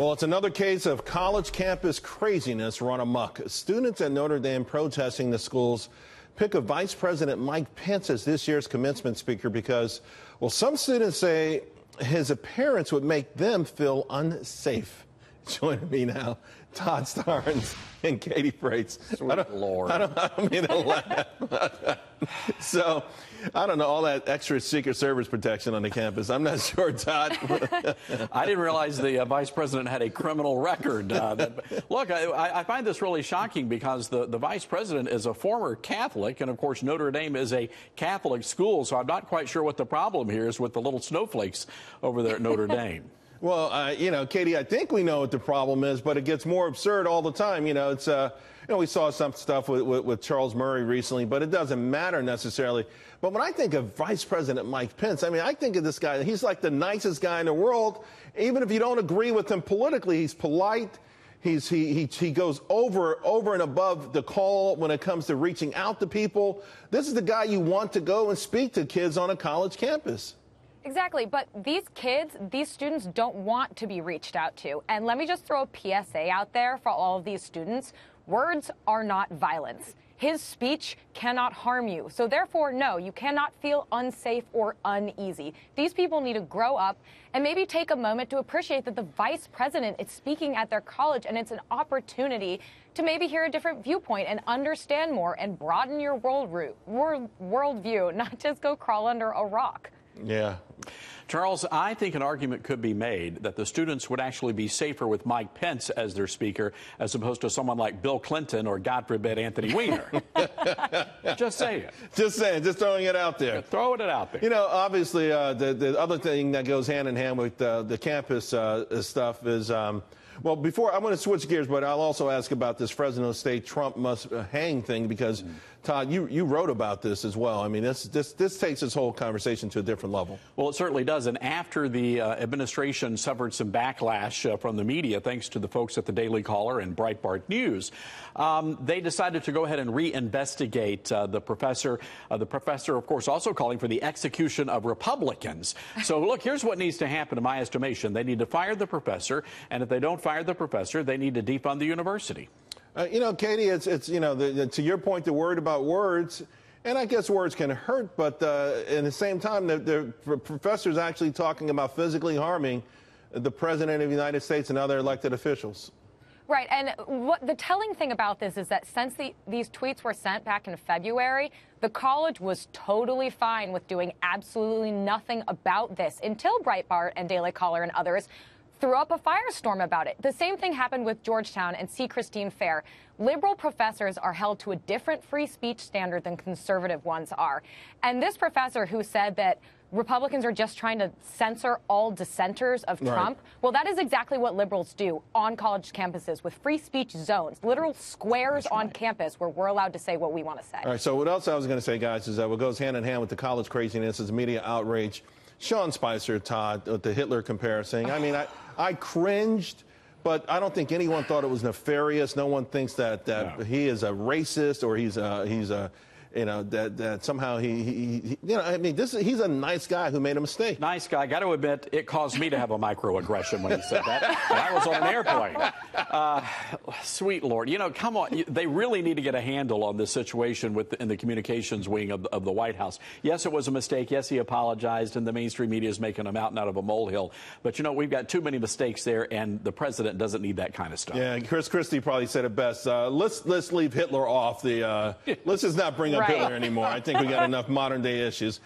Well, it's another case of college campus craziness run amok. Students at Notre Dame protesting the school's pick of Vice President Mike Pence as this year's commencement speaker because, well, some students say his appearance would make them feel unsafe. Joining me now, Todd, Starnes, and Katie Frates. Sweet Lord. I don't mean to laugh. So, I don't know, all that extra Secret Service protection on the campus. I'm not sure, Todd. I didn't realize the vice president had a criminal record. Look, I find this really shocking because the vice president is a former Catholic, and of course Notre Dame is a Catholic school, so I'm not quite sure what the problem here is with the little snowflakes over there at Notre Dame. Well, you know, Katie, I think we know what the problem is, but it gets more absurd all the time. You know, it's, you know, we saw some stuff with Charles Murray recently, but it doesn't matter necessarily. But when I think of Vice President Mike Pence, I mean, I think of this guy, he's like the nicest guy in the world. Even if you don't agree with him politically, he's polite. He goes over and above the call when it comes to reaching out to people. This is the guy you want to go and speak to kids on a college campus. Exactly, but these kids, these students don't want to be reached out to. And let me just throw a PSA out there for all of these students. Words are not violence. His speech cannot harm you. So therefore, no, you cannot feel unsafe or uneasy. These people need to grow up and maybe take a moment to appreciate that the vice president is speaking at their college, and it's an opportunity to maybe hear a different viewpoint and understand more and broaden your worldview, not just go crawl under a rock. Yeah. Charles, I think an argument could be made that the students would actually be safer with Mike Pence as their speaker as opposed to someone like Bill Clinton or, God forbid, Anthony Weiner. Just saying. Just saying. Just throwing it out there. Throwing it out there. You know, obviously, the other thing that goes hand in hand with the campus stuff is, well, before I want to switch gears, but I'll also ask about this Fresno State Trump must hang thing because, Todd, you wrote about this as well. I mean, this takes this whole conversation to a different level. Well, it certainly does. And after the administration suffered some backlash from the media, thanks to the folks at the Daily Caller and Breitbart News, they decided to go ahead and reinvestigate the professor. The professor, of course, also calling for the execution of Republicans. So, look, here's what needs to happen, in my estimation. They need to fire the professor, and if they don't fire the professor, they need to defund the university. You know, Katie, it's you know, to your point, the word about words, and I guess words can hurt, but at the same time, the professor's actually talking about physically harming the president of the United States and other elected officials. Right, and what the telling thing about this is that since these tweets were sent back in February, the college was totally fine with doing absolutely nothing about this until Breitbart and Daily Caller and others threw up a firestorm about it. The same thing happened with Georgetown and C. Christine Fair. Liberal professors are held to a different free speech standard than conservative ones are. And this professor who said that Republicans are just trying to censor all dissenters of Trump, well, that is exactly what liberals do on college campuses with free speech zones, literal squares on campus where we're allowed to say what we want to say. All right, so what else I was going to say, guys, is that what goes hand in hand with the college craziness is media outrage. Sean Spicer, Todd, with the Hitler comparison. I mean, I cringed, but I don't think anyone thought it was nefarious. No one thinks that he is a racist or he's a you know, that somehow he you know, I mean, he's a nice guy who made a mistake. Nice guy. Got to admit, it caused me to have a microaggression when he said that. And I was on an airplane. Sweet Lord. You know, come on. They really need to get a handle on this situation in the communications wing of the White House. Yes, it was a mistake. Yes, he apologized, and the mainstream media is making a mountain out of a molehill. But, you know, we've got too many mistakes there, and the president doesn't need that kind of stuff. Yeah, Chris Christie probably said it best. Let's leave Hitler off the let's just not bring up Hitler anymore. I think we got enough modern day issues.